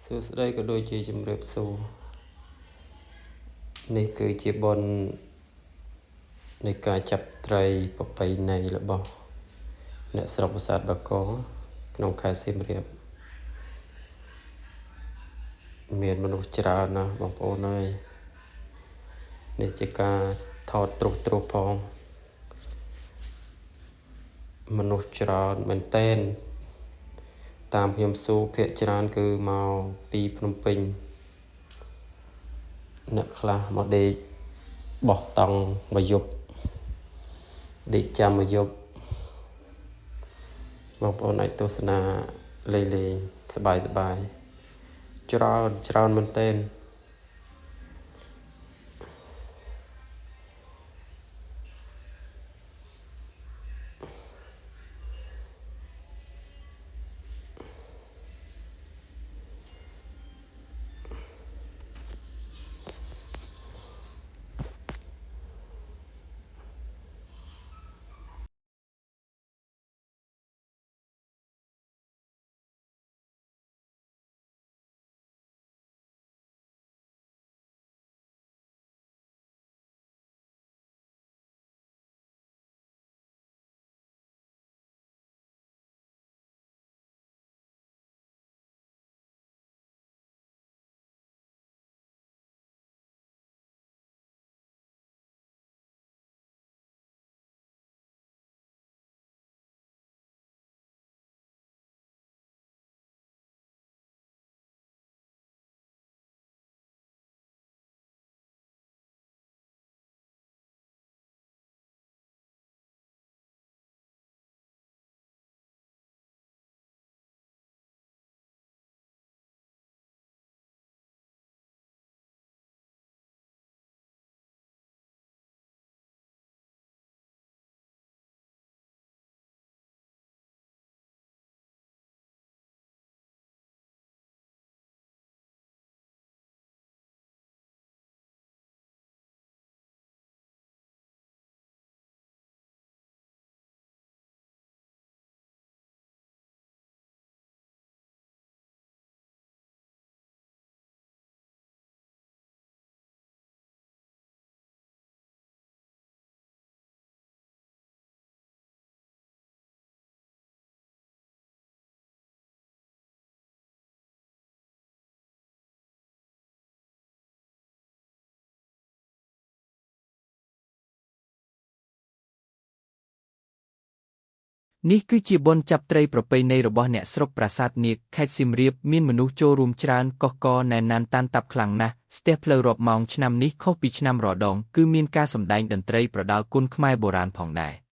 សួស្តីក៏ដូចជាជំរាបសួរនេះគឺជាបុណ្យនៃការចាប់ត្រីប្រពៃណីរបស់អ្នកស្រុកប្រាសាទបាគងក្នុងខេត្តសៀមរាបមានមនុស្សច្រើនណាស់បងប្អូនអើយនេះជាការថតត្រុសផងមនុស្សច្រើនមែនតែនតាមខ្ញុំសួរភាគច្រើនគឺមកពីភ្នំពេញអ្នកខ្លះមកដេកបោះតង់មួយយប់ដេកចាំមួយយប់បងប្អូនអាចទស្សនាលេងសប្បាយច្រើនមែនទែននេះគឺជាបុណ្យចាប់ត្រីប្រពៃណីរបស់អ្នកស្រុកប្រាសាទនាគខេត្តសៀមរាបមានមនុស្សចូលរួមច្រើនកុះករណែនណានតាន់តាប់ខ្លាំងណាស់ស្ទះផ្លូវរាប់ម៉ោងឆ្នាំនេះខុសពីឆ្នាំរដូងគឺមានការសម្ដែងតន្ត្រីប្រដាល់គុនខ្មែរបុរាណផងដែរ